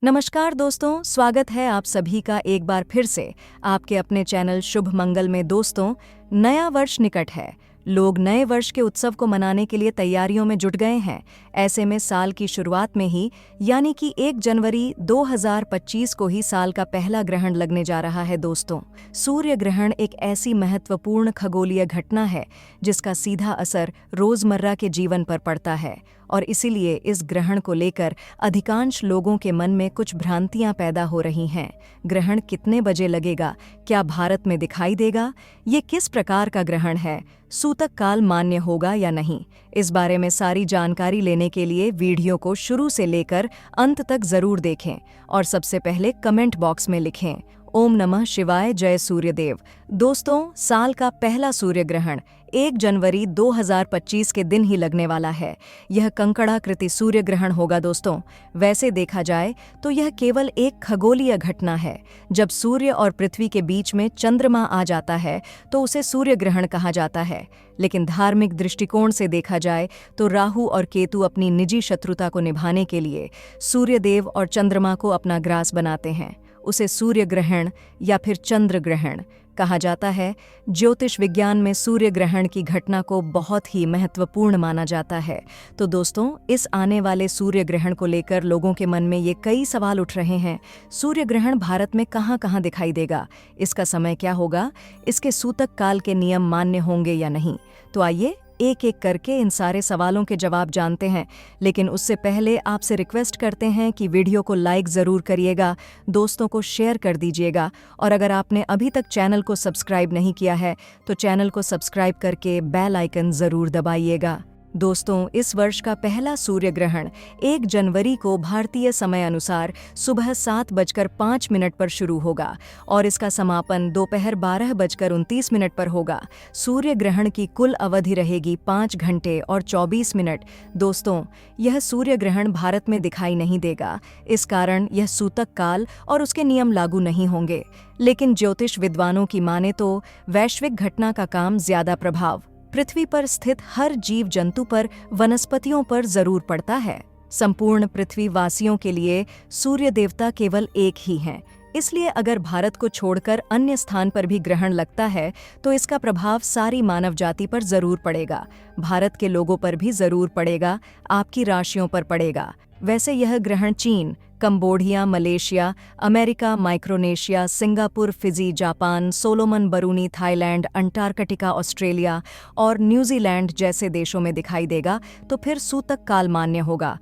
नमस्कार दोस्तों, स्वागत है आप सभी का एक बार फिर से आपके अपने चैनल शुभ मंगल में। दोस्तों, नया वर्ष निकट है। लोग नए वर्ष के उत्सव को मनाने के लिए तैयारियों में जुट गए हैं। ऐसे में साल की शुरुआत में ही यानी कि 1 जनवरी 2025 को ही साल का पहला ग्रहण लगने जा रहा है। दोस्तों, सूर्य ग्रहण एक ऐसी महत्वपूर्ण खगोलीय घटना है जिसका सीधा असर रोजमर्रा के जीवन पर पड़ता है और इसीलिए इस ग्रहण को लेकर अधिकांश लोगों के मन में कुछ भ्रांतियां पैदा हो रही हैं। ग्रहण कितने बजे लगेगा? क्या भारत में दिखाई देगा? ये किस प्रकार का ग्रहण है? सूतक काल मान्य होगा या नहीं? इस बारे में सारी जानकारी लेने के लिए वीडियो को शुरू से लेकर अंत तक जरूर देखें और सबसे पहले कमेंट बॉक्स में लिखें ओम नमः शिवाय, जय सूर्यदेव। दोस्तों, साल का पहला सूर्य ग्रहण 1 जनवरी 2025 के दिन ही लगने वाला है। यह कंकड़ाकृति सूर्य ग्रहण होगा। दोस्तों, वैसे देखा जाए तो यह केवल एक खगोलीय घटना है। जब सूर्य और पृथ्वी के बीच में चंद्रमा आ जाता है तो उसे सूर्य ग्रहण कहा जाता है। लेकिन धार्मिक दृष्टिकोण से देखा जाए तो राहु और केतु अपनी निजी शत्रुता को निभाने के लिए सूर्यदेव और चंद्रमा को अपना ग्रास बनाते हैं। उसे सूर्य ग्रहण या फिर चंद्र ग्रहण कहा जाता है। ज्योतिष विज्ञान में सूर्य ग्रहण की घटना को बहुत ही महत्वपूर्ण माना जाता है। तो दोस्तों, इस आने वाले सूर्य ग्रहण को लेकर लोगों के मन में ये कई सवाल उठ रहे हैं। सूर्य ग्रहण भारत में कहाँ कहाँ दिखाई देगा? इसका समय क्या होगा? इसके सूतक काल के नियम मान्य होंगे या नहीं? तो आइए एक एक करके इन सारे सवालों के जवाब जानते हैं। लेकिन उससे पहले आपसे रिक्वेस्ट करते हैं कि वीडियो को लाइक ज़रूर करिएगा, दोस्तों को शेयर कर दीजिएगा और अगर आपने अभी तक चैनल को सब्सक्राइब नहीं किया है तो चैनल को सब्सक्राइब करके बेल आइकन ज़रूर दबाइएगा। दोस्तों, इस वर्ष का पहला सूर्य ग्रहण 1 जनवरी को भारतीय समय अनुसार सुबह 7:05 पर शुरू होगा और इसका समापन दोपहर 12:29 पर होगा। सूर्य ग्रहण की कुल अवधि रहेगी 5 घंटे और 24 मिनट। दोस्तों, यह सूर्य ग्रहण भारत में दिखाई नहीं देगा। इस कारण यह सूतक काल और उसके नियम लागू नहीं होंगे। लेकिन ज्योतिष विद्वानों की माने तो वैश्विक घटना का काम ज्यादा प्रभाव पृथ्वी पर स्थित हर जीव जंतु पर, वनस्पतियों पर जरूर पड़ता है। संपूर्ण पृथ्वी वासियों के लिए सूर्य देवता केवल एक ही हैं। इसलिए अगर भारत को छोड़कर अन्य स्थान पर भी ग्रहण लगता है तो इसका प्रभाव सारी मानव जाति पर जरूर पड़ेगा। भारत के लोगों पर भी जरूर पड़ेगा, आपकी राशियों पर पड़ेगा। वैसे यह ग्रहण चीन, Cambodia, Malaysia, America, Micronesia, Singapore, Fiji, Japan, Solomon बरूनी, Thailand, Antarctica, Australia और न्यूजीलैंड जैसे देशों में दिखाई देगा तो फिर सूतक काल मान्य होगा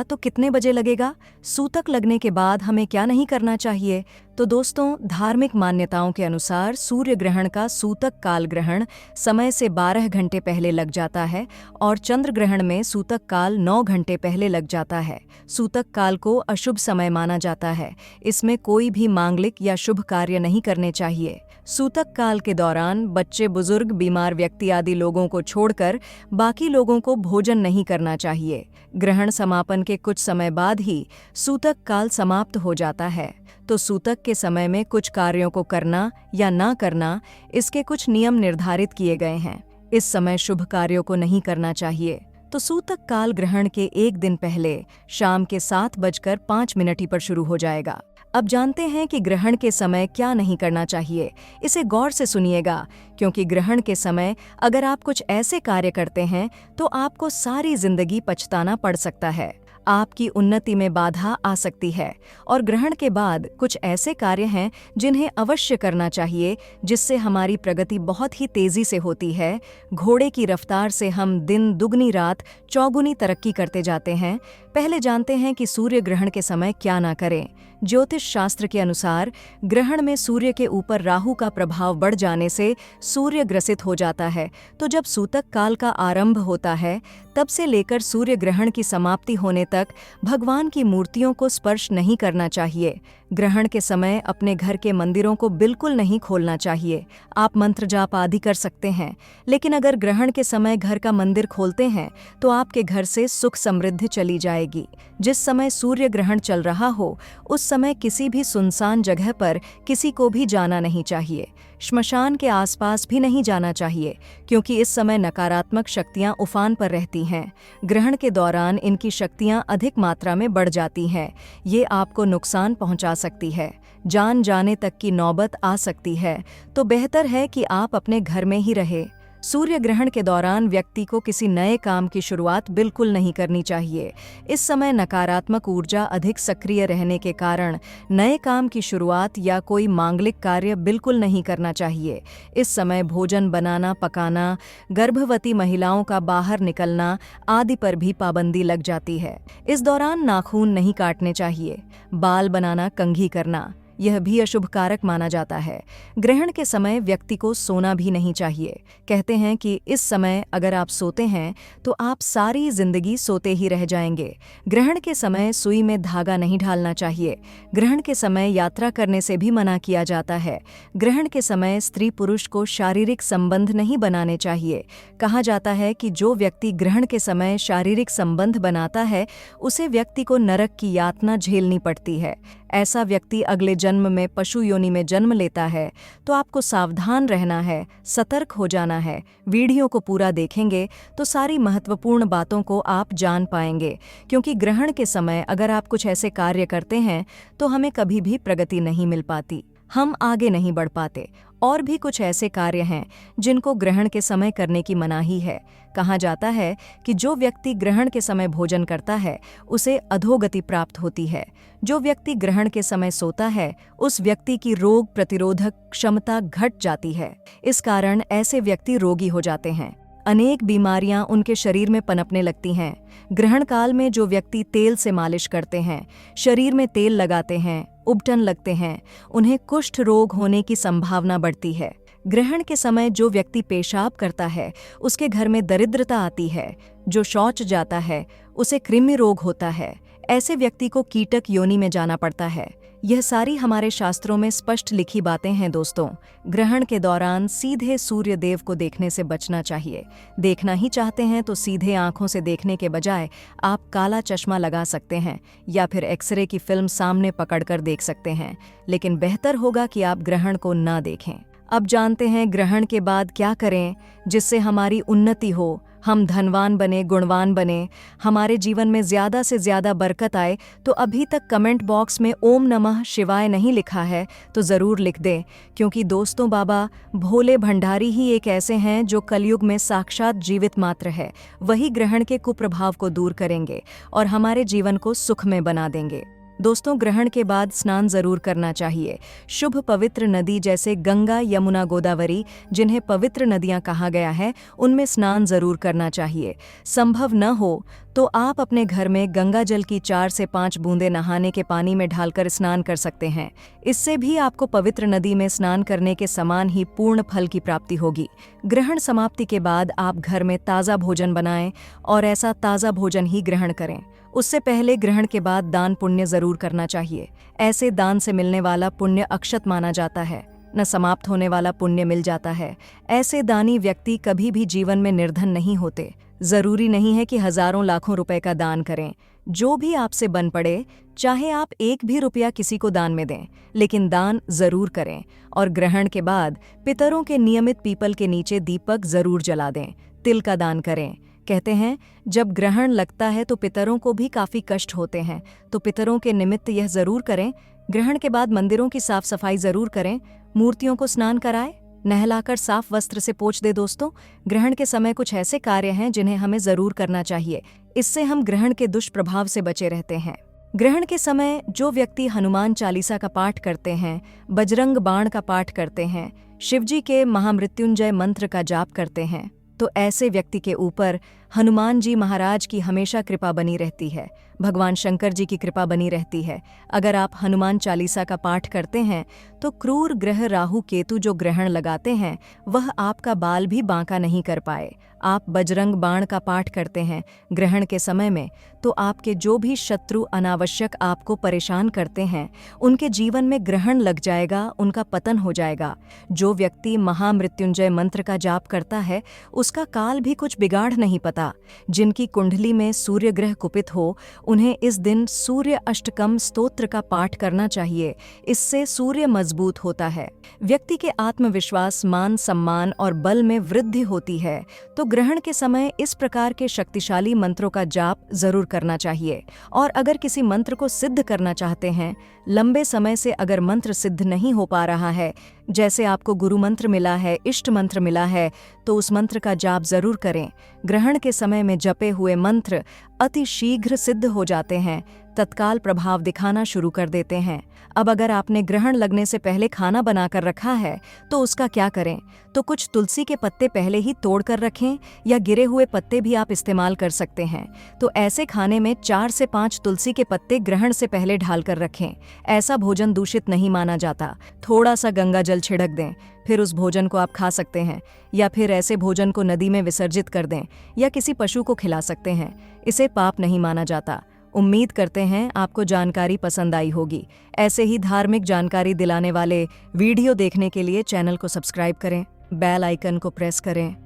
तो कितने बजे लगेगा? सूतक लगने के बाद हमें क्या नहीं करना चाहिए? तो दोस्तों, धार्मिक मान्यताओं के अनुसार सूर्य ग्रहण का सूतक काल ग्रहण समय से 12 घंटे पहले लग जाता है और चंद्र ग्रहण में सूतक काल 9 घंटे पहले लग जाता है। सूतक काल को अशुभ समय माना जाता है। इसमें कोई भी मांगलिक या शुभ कार्य नहीं करने चाहिए। सूतक काल के दौरान बच्चे, बुजुर्ग, बीमार व्यक्ति आदि लोगों को छोड़कर बाकी लोगों को भोजन नहीं करना चाहिए। ग्रहण समापन के कुछ समय बाद ही सूतक काल समाप्त हो जाता है। तो सूतक के समय में कुछ कार्यों को करना या ना करना, इसके कुछ नियम निर्धारित किए गए हैं। इस समय शुभ कार्यों को नहीं करना चाहिए। तो सूतक काल ग्रहण के एक दिन पहले शाम के 7:05 पर शुरू हो जाएगा। अब जानते हैं कि ग्रहण के समय क्या नहीं करना चाहिए। इसे गौर से सुनिएगा, क्योंकि ग्रहण के समय अगर आप कुछ ऐसे कार्य करते हैं तो आपको सारी जिंदगी पछताना पड़ सकता है। आपकी उन्नति में बाधा आ सकती है और ग्रहण के बाद कुछ ऐसे कार्य हैं जिन्हें अवश्य करना चाहिए, जिससे हमारी प्रगति बहुत ही तेजी से होती है। घोड़े की रफ्तार से हम दिन दुगनी रात चौगुनी तरक्की करते जाते हैं। पहले जानते हैं कि सूर्य ग्रहण के समय क्या ना करें। ज्योतिष शास्त्र के अनुसार ग्रहण में सूर्य के ऊपर राहु का प्रभाव बढ़ जाने से सूर्य ग्रसित हो जाता है। तो जब सूतक काल का आरंभ होता है तब से लेकर सूर्य ग्रहण की समाप्ति होने तक भगवान की मूर्तियों को स्पर्श नहीं करना चाहिए। ग्रहण के समय अपने घर के मंदिरों को बिल्कुल नहीं खोलना चाहिए। आप मंत्र जाप आदि कर सकते हैं, लेकिन अगर ग्रहण के समय घर का मंदिर खोलते हैं तो आपके घर से सुख समृद्धि चली जाएगी। जिस समय सूर्य ग्रहण चल रहा हो उस समय किसी भी सुनसान जगह पर किसी को भी जाना नहीं चाहिए, श्मशान के आसपास भी नहीं जाना चाहिए, क्योंकि इस समय नकारात्मक शक्तियां उफान पर रहती हैं। ग्रहण के दौरान इनकी शक्तियां अधिक मात्रा में बढ़ जाती हैं। ये आपको नुकसान पहुंचा सकती है, जान जाने तक की नौबत आ सकती है। तो बेहतर है कि आप अपने घर में ही रहे। सूर्य ग्रहण के दौरान व्यक्ति को किसी नए काम की शुरुआत बिल्कुल नहीं करनी चाहिए। इस समय नकारात्मक ऊर्जा अधिक सक्रिय रहने के कारण नए काम की शुरुआत या कोई मांगलिक कार्य बिल्कुल नहीं करना चाहिए। इस समय भोजन बनाना, पकाना, गर्भवती महिलाओं का बाहर निकलना आदि पर भी पाबंदी लग जाती है। इस दौरान नाखून नहीं काटने चाहिए। बाल बनाना, कंघी करना, यह भी अशुभ कारक माना जाता है। ग्रहण के समय व्यक्ति को सोना भी नहीं चाहिए। कहते हैं कि इस समय अगर आप सोते हैं तो आप सारी जिंदगी सोते ही रह जाएंगे। ग्रहण के समय सुई में धागा नहीं डालना चाहिए। ग्रहण के समय यात्रा करने से भी मना किया जाता है। ग्रहण के समय स्त्री पुरुष को शारीरिक संबंध नहीं बनाने चाहिए। कहा जाता है कि जो व्यक्ति ग्रहण के समय शारीरिक संबंध बनाता है उसे व्यक्ति को नरक की यातना झेलनी पड़ती है। ऐसा व्यक्ति अगले जन्म में पशु योनि में जन्म लेता है। तो आपको सावधान रहना है, सतर्क हो जाना है। वीडियो को पूरा देखेंगे तो सारी महत्वपूर्ण बातों को आप जान पाएंगे, क्योंकि ग्रहण के समय अगर आप कुछ ऐसे कार्य करते हैं तो हमें कभी भी प्रगति नहीं मिल पाती, हम आगे नहीं बढ़ पाते। और भी कुछ ऐसे कार्य हैं जिनको ग्रहण के समय करने की मनाही है। कहा जाता है कि जो व्यक्ति ग्रहण के समय भोजन करता है उसे अधोगति प्राप्त होती है। जो व्यक्ति ग्रहण के समय सोता है उस व्यक्ति की रोग प्रतिरोधक क्षमता घट जाती है। इस कारण ऐसे व्यक्ति रोगी हो जाते हैं। अनेक बीमारियां उनके शरीर में पनपने लगती हैं। ग्रहण काल में जो व्यक्ति तेल से मालिश करते हैं, शरीर में तेल लगाते हैं, उबटन लगते हैं, उन्हें कुष्ठ रोग होने की संभावना बढ़ती है। ग्रहण के समय जो व्यक्ति पेशाब करता है उसके घर में दरिद्रता आती है। जो शौच जाता है उसे कृमि रोग होता है। ऐसे व्यक्ति को कीटक योनि में जाना पड़ता है। यह सारी हमारे शास्त्रों में स्पष्ट लिखी बातें हैं दोस्तों। ग्रहण के दौरान सीधे सूर्य देव को देखने से बचना चाहिए। देखना ही चाहते हैं तो सीधे आंखों से देखने के बजाय आप काला चश्मा लगा सकते हैं या फिर एक्सरे की फिल्म सामने पकड़कर देख सकते हैं, लेकिन बेहतर होगा कि आप ग्रहण को ना देखें। अब जानते हैं ग्रहण के बाद क्या करें जिससे हमारी उन्नति हो, हम धनवान बने, गुणवान बने, हमारे जीवन में ज़्यादा से ज़्यादा बरकत आए। तो अभी तक कमेंट बॉक्स में ओम नमः शिवाय नहीं लिखा है तो ज़रूर लिख दें, क्योंकि दोस्तों बाबा भोले भंडारी ही एक ऐसे हैं जो कलयुग में साक्षात जीवित मात्र है। वही ग्रहण के कुप्रभाव को दूर करेंगे और हमारे जीवन को सुखमय बना देंगे। दोस्तों ग्रहण के बाद स्नान जरूर करना चाहिए। शुभ पवित्र नदी जैसे गंगा, यमुना, गोदावरी जिन्हें पवित्र नदियां कहा गया है उनमें स्नान जरूर करना चाहिए। संभव न हो तो आप अपने घर में गंगा जल की 4 से 5 बूंदें नहाने के पानी में डालकर स्नान कर सकते हैं। इससे भी आपको पवित्र नदी में स्नान करने के समान ही पूर्ण फल की प्राप्ति होगी। ग्रहण समाप्ति के बाद आप घर में ताज़ा भोजन बनाएं और ऐसा ताज़ा भोजन ही ग्रहण करें। उससे पहले ग्रहण के बाद दान पुण्य जरूर करना चाहिए। ऐसे दान से मिलने वाला पुण्य अक्षत माना जाता है, न समाप्त होने वाला पुण्य मिल जाता है। ऐसे दानी व्यक्ति कभी भी जीवन में निर्धन नहीं होते। जरूरी नहीं है कि हजारों लाखों रुपए का दान करें। जो भी आपसे बन पड़े, चाहे आप 1 भी रुपया किसी को दान में दें, लेकिन दान जरूर करें। और ग्रहण के बाद पितरों के नियमित पीपल के नीचे दीपक जरूर जला दें। तिल का दान करें। कहते हैं जब ग्रहण लगता है तो पितरों को भी काफी कष्ट होते हैं, तो पितरों के निमित्त यह जरूर करें। ग्रहण के बाद मंदिरों की साफ सफाई जरूर करें। मूर्तियों को स्नान कराएं, नहलाकर साफ वस्त्र से पोंछ दे। दोस्तों ग्रहण के समय कुछ ऐसे कार्य हैं जिन्हें हमें जरूर करना चाहिए। इससे हम ग्रहण के दुष्प्रभाव से बचे रहते हैं। ग्रहण के समय जो व्यक्ति हनुमान चालीसा का पाठ करते हैं, बजरंग बाण का पाठ करते हैं, शिवजी के महामृत्युंजय मंत्र का जाप करते हैं, तो ऐसे व्यक्ति के ऊपर हनुमान जी महाराज की हमेशा कृपा बनी रहती है, भगवान शंकर जी की कृपा बनी रहती है। अगर आप हनुमान चालीसा का पाठ करते हैं तो क्रूर ग्रह राहु केतु जो ग्रहण लगाते हैं वह आपका बाल भी बांका नहीं कर पाए। आप बजरंग बाण का पाठ करते हैं ग्रहण के समय में, तो आपके जो भी शत्रु अनावश्यक आपको परेशान करते हैं उनके जीवन में ग्रहण लग जाएगा, उनका पतन हो जाएगा। जो व्यक्ति महामृत्युंजय मंत्र का जाप करता है उसका काल भी कुछ बिगाड़ नहीं पता। जाता। जिनकी कुंडली में सूर्य ग्रह कुपित हो, उन्हें इस दिन सूर्य अष्टकम स्तोत्र का पाठ करना चाहिए। इससे सूर्य मजबूत होता है। व्यक्ति के आत्मविश्वास, मान सम्मान और बल में वृद्धि होती है। तो ग्रहण के समय इस प्रकार के शक्तिशाली मंत्रों का जाप जरूर करना चाहिए। और अगर किसी मंत्र को सिद्ध करना चाहते हैं, लंबे समय से अगर मंत्र सिद्ध नहीं हो पा रहा है, जैसे आपको गुरु मंत्र मिला है, इष्ट मंत्र मिला है, तो उस मंत्र का जाप जरूर करें। ग्रहण के समय में जपे हुए मंत्र अति शीघ्र सिद्ध हो जाते हैं, तत्काल प्रभाव दिखाना शुरू कर देते हैं। अब अगर आपने ग्रहण लगने से पहले खाना बनाकर रखा है, तो उसका क्या करें? तो कुछ तुलसी के पत्ते पहले ही तोड़ कर रखें, या गिरे हुए पत्ते भी आप इस्तेमाल कर सकते हैं। तो ऐसे खाने में 4 से 5 तुलसी के पत्ते ग्रहण से पहले ढालकर रखें। ऐसा भोजन दूषित नहीं माना जाता। थोड़ा सा गंगा जल छिड़क दें, फिर उस भोजन को आप खा सकते हैं, या फिर ऐसे भोजन को नदी में विसर्जित कर दें, या किसी पशु को खिला सकते हैं। इसे पाप नहीं माना जाता। उम्मीद करते हैं आपको जानकारी पसंद आई होगी। ऐसे ही धार्मिक जानकारी दिलाने वाले वीडियो देखने के लिए चैनल को सब्सक्राइब करें, बेल आइकन को प्रेस करें।